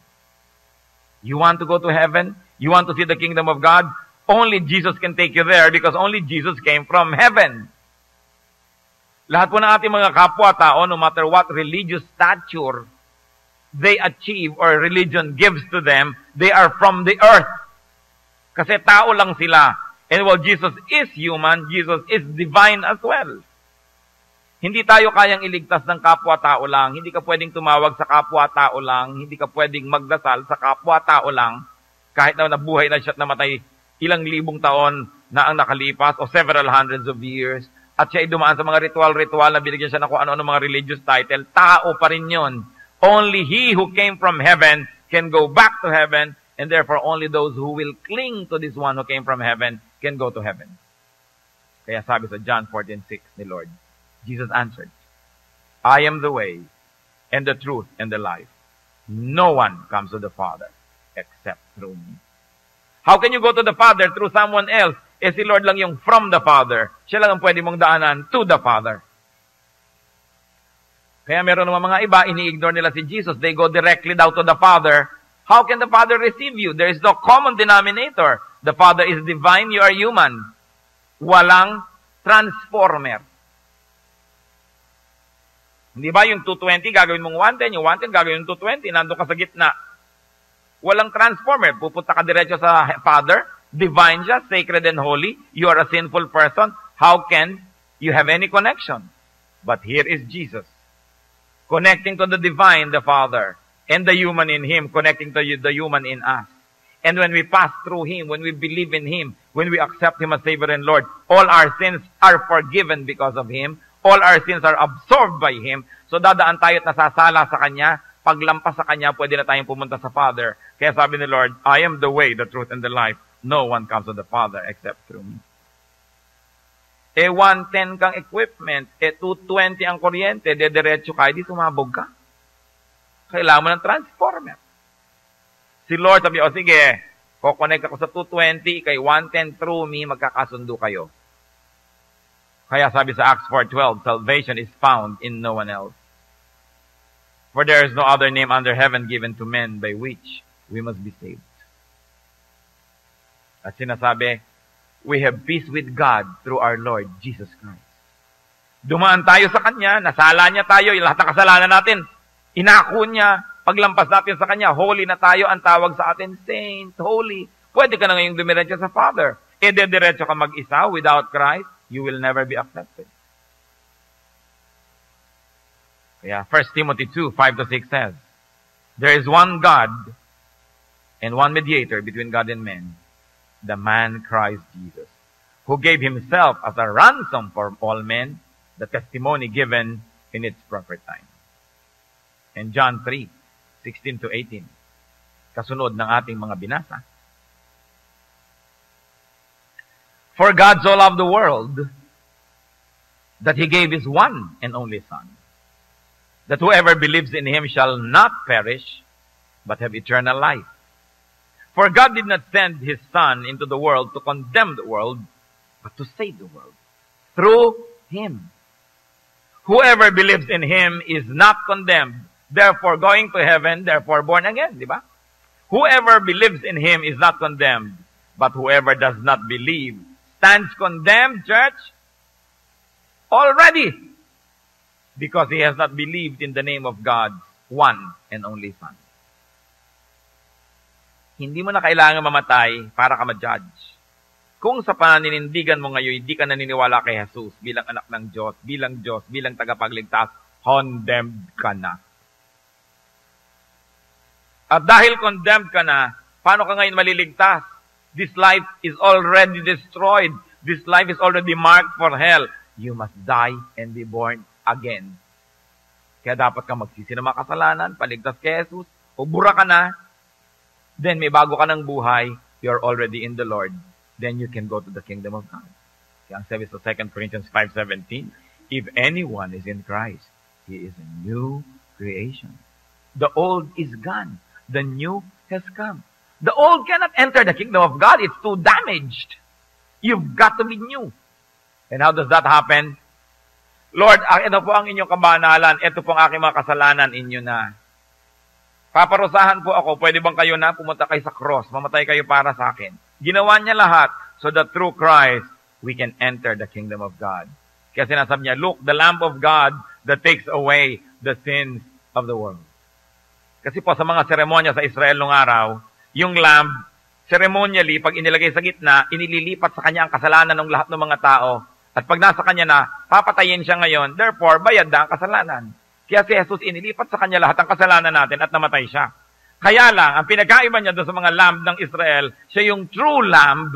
You want to go to heaven? You want to see the kingdom of God? Only Jesus can take you there because only Jesus came from heaven. Lahat po ng ating mga kapwa-tao, no matter what religious stature, they achieve or religion gives to them, they are from the earth. Kasi tao lang sila. And while Jesus is human, Jesus is divine as well. Hindi tayo kayang iligtas ng kapwa-tao lang. Hindi ka pwedeng tumawag sa kapwa-tao lang. Hindi ka pwedeng magdasal sa kapwa-tao lang. Kahit na nabuhay na siya at namatay ilang libong taon na ang nakalipas o several hundreds of years. At siya ay dumaan sa mga ritual-ritual na binigyan siya ng kung ano-ano mga religious title. Tao pa rin yun. Only he who came from heaven can go back to heaven. And therefore, only those who will cling to this one who came from heaven can go to heaven. Kaya sabi sa John 14:6 ni Lord, Jesus answered, I am the way, and the truth, and the life. No one comes to the Father except through me. How can you go to the Father through someone else? Eh si Lord lang yung from the Father. Siya lang ang pwede mong daanan to the Father. Kaya meron naman mga iba, ini-ignore nila si Jesus. They go directly down to the Father. How can the Father receive you? There is no common denominator. The Father is divine, you are human. Walang transformer. Hindi ba yung 220 gagawin mong 110, yung 110 gagawin yung 220, nandun ka sa gitna. Walang transformer. Pupunta ka diretso sa Father, divine siya, sacred and holy. You are a sinful person. How can you have any connection? But here is Jesus. Connecting to the divine, the Father, and the human in Him, connecting to the human in us. And when we pass through Him, when we believe in Him, when we accept Him as Savior and Lord, all our sins are forgiven because of Him. All our sins are absorbed by Him. So dadaan tayo at nasasala sa Kanya. Paglampas sa Kanya, pwede na tayong pumunta sa Father. Kaya sabi ni Lord, I am the way, the truth, and the life. No one comes to the Father except through me. 110 kang equipment, 220 ang kuryente, diretso ka, di sumabog ka. Kailangan mo ng transformer. Si Lord sabi, sige, kukonect ako sa 220, kay 110 through me, magkakasundo kayo. Kaya sabi sa Acts 4:12, salvation is found in no one else. For there is no other name under heaven given to men by which we must be saved. At sinasabi, we have peace with God through our Lord Jesus Christ. Dumaan tayo sa Kanya, nasala niya tayo, yung lahat ng kasalanan natin, inako niya, paglampas natin sa Kanya, holy na tayo, ang tawag sa atin, saint, holy. Pwede ka na ngayong dumiretso sa Father. Diretso ka mag-isa, without Christ, you will never be accepted. Kaya 1 Timothy 2:5-6 says, there is one God and one mediator between God and men, the man Christ Jesus, who gave Himself as a ransom for all men, the testimony given in its proper time. And John 3:16-18, kasunod ng ating mga binasa. For God so loved the world that He gave His one and only Son, that whoever believes in Him shall not perish, but have eternal life. For God did not send His Son into the world to condemn the world, but to save the world through Him. Whoever believes in Him is not condemned, therefore going to heaven, therefore born again, di ba? Whoever believes in Him is not condemned, but whoever does not believe stands condemned, church, already, because he has not believed in the name of God's one and only Son. Hindi mo na kailangan mamatay para ka ma-judge. Kung sa paninindigan mo ngayon, hindi ka naniniwala kay Jesus bilang anak ng Diyos, bilang tagapagligtas, condemned ka na. At dahil condemned ka na, paano ka ngayon maliligtas? This life is already destroyed. This life is already marked for hell. You must die and be born again. Kaya dapat kang magsisi ng mga kasalanan, paligtas kay Jesus, o bura ka na, then may bago ka ng buhay, you're already in the Lord. Then you can go to the kingdom of God. Kaya ang sabi sa 2 Corinthians 5:17, if anyone is in Christ, he is a new creation. The old is gone. The new has come. The old cannot enter the kingdom of God. It's too damaged. You've got to be new. And how does that happen? Lord, ito po ang inyong kabanalan. Ito po ang aking mga kasalanan. Inyo na. Paparusahan po ako. Pwede bang kayo na pumunta kayo sa cross? Mamatay kayo para sa akin. Ginawa niya lahat so that through Christ, we can enter the kingdom of God. Kaya sinasabi niya, look, the Lamb of God that takes away the sins of the world. Kasi po sa mga seremonya sa Israel nung araw, yung lamb, ceremonially, pag inilagay sa gitna, inililipat sa kanya ang kasalanan ng lahat ng mga tao. At pag nasa kanya na, papatayin siya ngayon, therefore, bayad na ang kasalanan. Kaya si Jesus, inilipat sa kanya lahat ang kasalanan natin at namatay siya. Kaya lang, ang pinagkaiba niya doon sa mga lamb ng Israel, siya yung true lamb.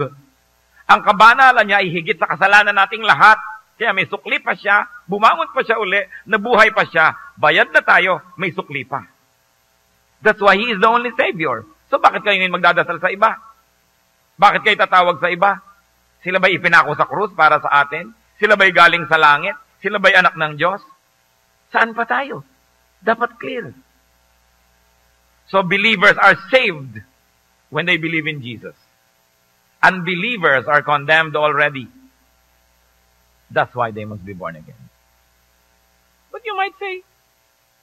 Ang kabanalan niya ay higit sa kasalanan nating lahat. Kaya may sukli pa siya, bumangon pa siya uli, nabuhay pa siya, bayad na tayo, may sukli pa. That's why He is the only Savior. So bakit kayo ngayon magdadasal sa iba? Bakit kayo tatawag sa iba? Sila ba'y ipinako sa krus para sa atin? Sila ba'y galing sa langit? Sila ba'y anak ng Diyos? Saan pa tayo? Dapat clear. So believers are saved when they believe in Jesus. Unbelievers are condemned already. That's why they must be born again. But you might say,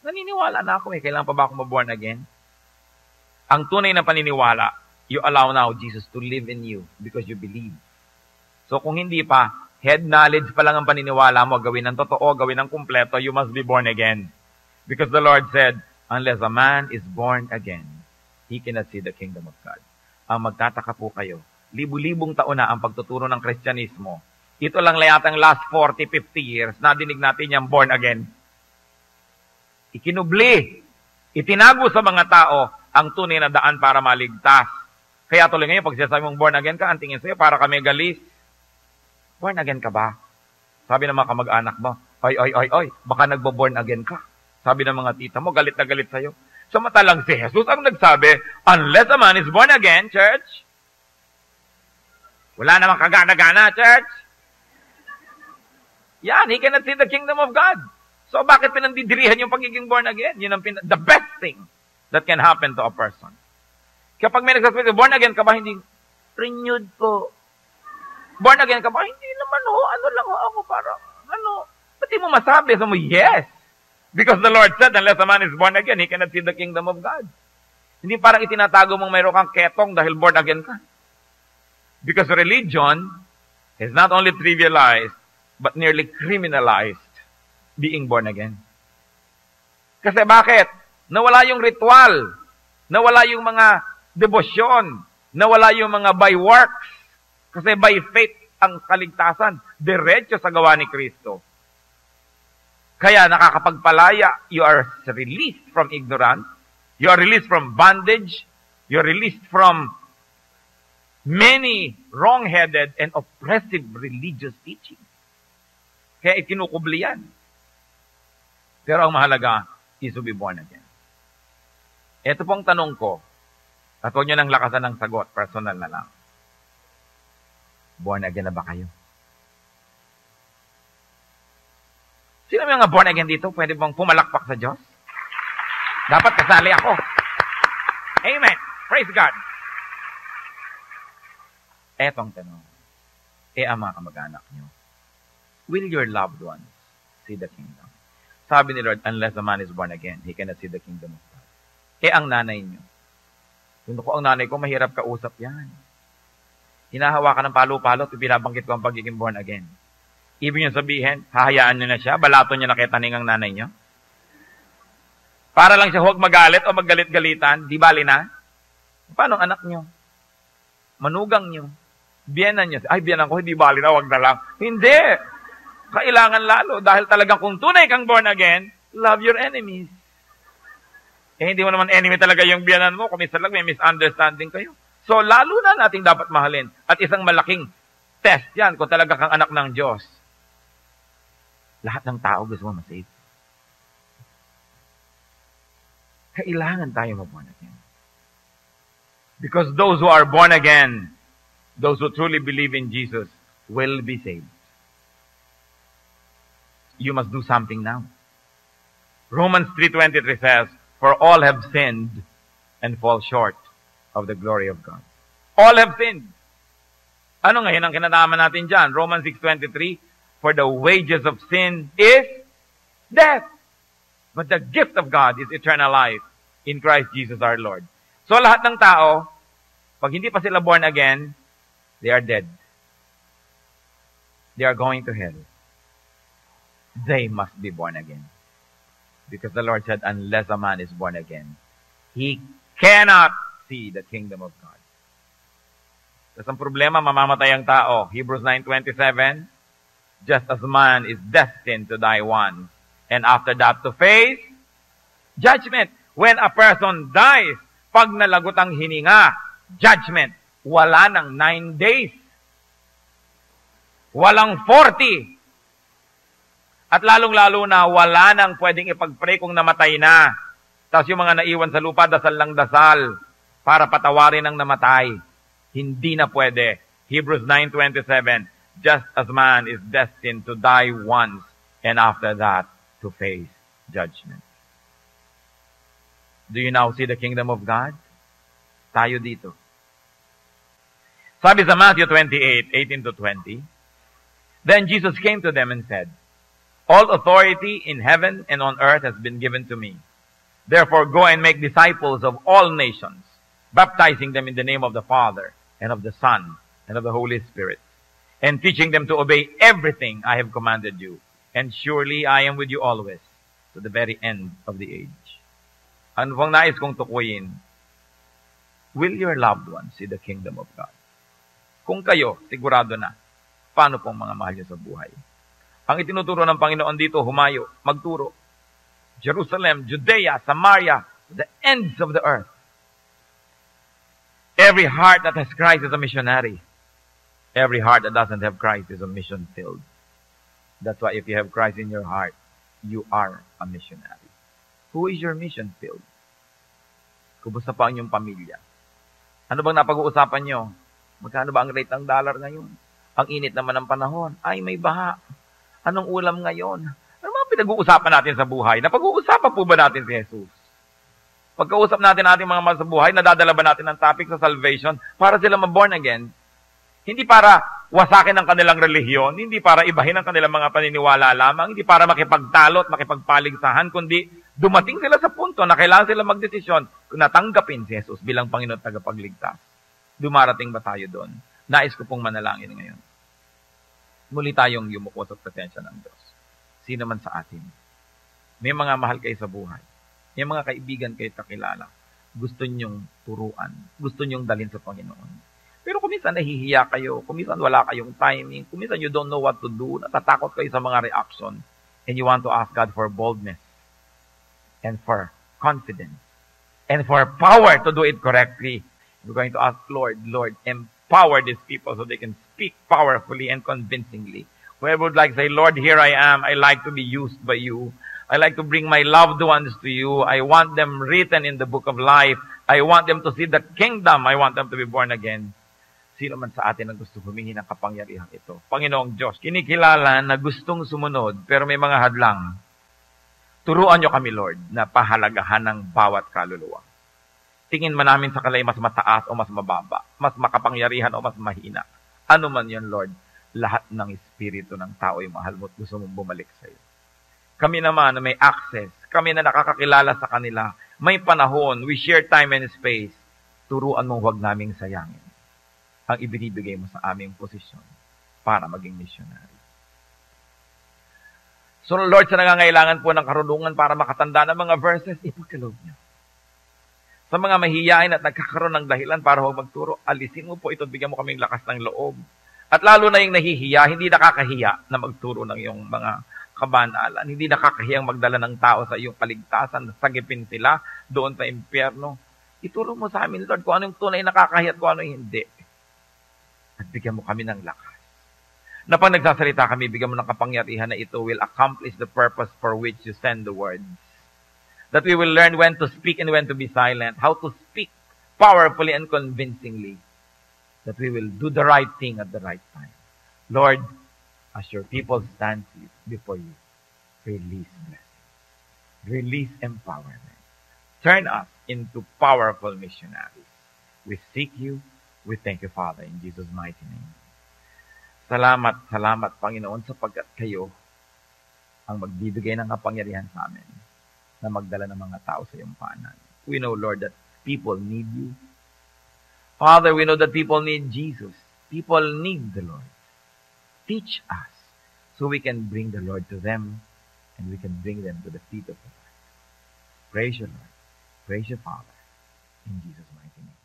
naniniwala na ako kailangan pa ba ako ma-born again? Ang tunay na paniniwala, you allow now Jesus to live in you because you believe. So kung hindi pa, head knowledge pa lang ang paniniwala mo, gawin ng totoo, gawin ng kumpleto, you must be born again. Because the Lord said, unless a man is born again, he cannot see the kingdom of God. Ang magtataka po kayo, libu-libong taon na ang pagtuturo ng Kristyanismo. Ito lang layatang last 40, 50 years, nadinig natin yung born again. Ikinubli, itinago sa mga tao ang tunay na daan para maligtas. Kaya tuloy ngayon, pag sinasabi mong born again ka, ang tingin sa'yo, para kami galis. Born again ka ba? Sabi ng mga kamag-anak mo, oy, baka nagbo-born again ka. Sabi ng mga tita mo, galit na galit sa'yo. Samantalang si Jesus ang nagsabi, unless a man is born again, church, wala namang kagana-gana, church. Yan, he cannot see the kingdom of God. So bakit pinandidirihan yung pagiging born again? Yun ang the best thing that can happen to a person. Kapag may nagsasabi, born again ka ba? Hindi, renewed po. Born again ka ba? Hindi naman ho, ano lang ho ako parang, ba't di mo masabi? So mo, yes. Because the Lord said, unless a man is born again, he cannot see the kingdom of God. Hindi parang itinatago mong mayroon kang ketong dahil born again ka. Because religion is not only trivialized, but nearly criminalized being born again. Kasi bakit? Nawala yung ritual. Nawala yung mga debosyon. Nawala yung mga by works. Kasi by faith ang kaligtasan. Diretso sa gawa ni Kristo. Kaya nakakapagpalaya. You are released from ignorance. You are released from bondage. You are released from many wrong-headed and oppressive religious teachings. Kaya ikinukubli yan. Pero ang mahalaga is to be born again. Ito pong tanong ko, at huwag nyo nang lakasan ng sagot, personal na lang. Born again na ba kayo? Sino may mga born again dito? Pwede bang pumalakpak sa Diyos? Dapat kasali ako. Amen. Praise God. Etong tanong. Ang mga kamag-anak nyo, will your loved ones see the kingdom? Sabi ni Lord, unless a man is born again, he cannot see the kingdom of God. Ang nanay nyo. Kung ako ang nanay ko, mahirap kausap yan. Hinahawakan ng palo-palo at binabanggit ko ang pagiging born again. Ibig nyo sabihin, hahayaan nyo na siya, balato nyo na kitaning ang nanay nyo. Para lang siya huwag magalit o maggalit-galitan, di bali na. Paano ang anak nyo? Manugang nyo. Biyenan nyo. Ay, biyenan ko, hindi bali na, wag na lang. Hindi! Kailangan lalo. Dahil talagang kung tunay kang born again, love your enemies. Hindi mo naman enemy talaga yung biyanan mo. Kung minsan lang may misunderstanding kayo. So, lalo na nating dapat mahalin. At isang malaking test yan kung talaga kang anak ng Diyos. Lahat ng tao gusto mo masave. Kailangan tayo ma-born again. Because those who are born again, those who truly believe in Jesus, will be saved. You must do something now. Romans 3:23 says, for all have sinned and fall short of the glory of God. All have sinned. Ano ngayon ang kinalaman natin dyan? Romans 6:23, for the wages of sin is death. But the gift of God is eternal life in Christ Jesus our Lord. So lahat ng tao, pag hindi pa sila born again, they are dead. They are going to hell. They must be born again. Because the Lord said, unless a man is born again, he cannot see the kingdom of God. Kasi ang problema, mamamatay ang tao. Hebrews 9:27, just as man is destined to die once, and after that to face judgment. When a person dies, pag nalagot ang hininga, judgment. Wala ng 9 days. Walang 40. At lalong-lalo na, wala nang pwedeng ipag-pray kung namatay na. Tapos yung mga naiwan sa lupa, dasal lang dasal para patawarin ang namatay. Hindi na pwede. Hebrews 9:27, just as man is destined to die once, and after that, to face judgment. Do you now see the kingdom of God? Tayo dito. Sabi sa Matthew 28:18-20, then Jesus came to them and said, all authority in heaven and on earth has been given to me. Therefore go and make disciples of all nations, baptizing them in the name of the Father and of the Son and of the Holy Spirit, and teaching them to obey everything I have commanded you. And surely I am with you always, to the very end of the age. Ano pong nais kong tukuyin? Will your loved ones see the kingdom of God? Kung kayo, sigurado na, paano pong mga mahal niyo sa buhay? Ang itinuturo ng Panginoon dito, humayo, magturo. Jerusalem, Judea, Samaria, the ends of the earth. Every heart that has Christ is a missionary. Every heart that doesn't have Christ is a mission-filled. That's why if you have Christ in your heart, you are a missionary. Who is your mission-filled? Kumusta pa ang inyong pamilya? Ano bang napag-uusapan nyo? Magkano ba ang rate ng dollar ngayon? Ang init naman ng panahon. Ay, may baha. Anong ulam ngayon? Ano mga pinag-uusapan natin sa buhay? Napag-uusapan po ba natin si Jesus? Pagkausap natin ating mga mahal sa buhay, nadadala ba natin ang topic sa salvation para sila ma-born again? Hindi para wasakin ang kanilang relihiyon, hindi para ibahin ang kanilang mga paniniwala lamang, hindi para makipagtalo at makipagpaligsahan, kundi dumating sila sa punto na kailangan sila magdesisyon kung natanggapin si Jesus bilang Panginoon at tagapagligtas. Dumarating ba tayo doon? Nais ko pong manalangin ngayon. Muli tayong yumuko sa presensya ng Diyos. Sino man sa atin. May mga mahal kayo sa buhay. May mga kaibigan kayo kakilala. Gusto nyong turuan. Gusto nyong dalhin sa Panginoon. Pero kuminsan nahihiya kayo. Kuminsan wala kayong timing. Kuminsan you don't know what to do. Natatakot kayo sa mga reaction. And you want to ask God for boldness. And for confidence. And for power to do it correctly. We're going to ask, Lord, empower these people so they can speak powerfully and convincingly. Whoever would like to say, Lord, here I am. I like to be used by you. I like to bring my loved ones to you. I want them written in the book of life. I want them to see the kingdom. I want them to be born again. Sino man sa atin ang gusto humingi ng kapangyarihan ito? Panginoong Diyos, kinikilala na gustong sumunod pero may mga hadlang. Turuan niyo kami, Lord, na pahalagahan ng bawat kaluluwa. Tingin man namin sa kalay mas mataas o mas mababa, mas makapangyarihan o mas mahina. Ano man yun, Lord, lahat ng espiritu ng tao ay mahal mo at gusto mong bumalik sa iyo. Kami naman na may access, kami na nakakakilala sa kanila, may panahon, we share time and space, turuan mong huwag naming sayangin ang ibinibigay mo sa aming posisyon para maging missionary. So Lord, sa nangangailangan po ng karunungan para makatanda ng mga verses, ipagkaloob niyo. Sa mga mahihiyain at nagkakaroon ng dahilan para huwag magturo, alisin mo po ito at bigyan mo kaming lakas ng loob. At lalo na yung nahihiya, hindi nakakahiya na magturo ng iyong mga kabanalan. Hindi nakakahiyang magdala ng tao sa iyong kaligtasan, sagipin sila doon sa impyerno. Ituro mo sa amin, Lord, kung anong tunay nakakahiya at kung anong hindi. At bigyan mo kami ng lakas. Na pag nagsasalita kami, bigyan mo ng kapangyarihan na ito will accomplish the purpose for which you send the words. That we will learn when to speak and when to be silent, how to speak powerfully and convincingly, that we will do the right thing at the right time. Lord, as your people stand before you, release blessings, release empowerment. Turn us into powerful missionaries. We seek you. We thank you, Father, in Jesus' mighty name. Salamat, Panginoon, sapagkat kayo ang magbibigay ng kapangyarihan sa amin na magdala ng mga tao sa iyong paanan. We know, Lord, that people need you. Father, we know that people need Jesus. People need the Lord. Teach us so we can bring the Lord to them and we can bring them to the feet of the Lord. Praise you, Lord. Praise you, Father. In Jesus' mighty name.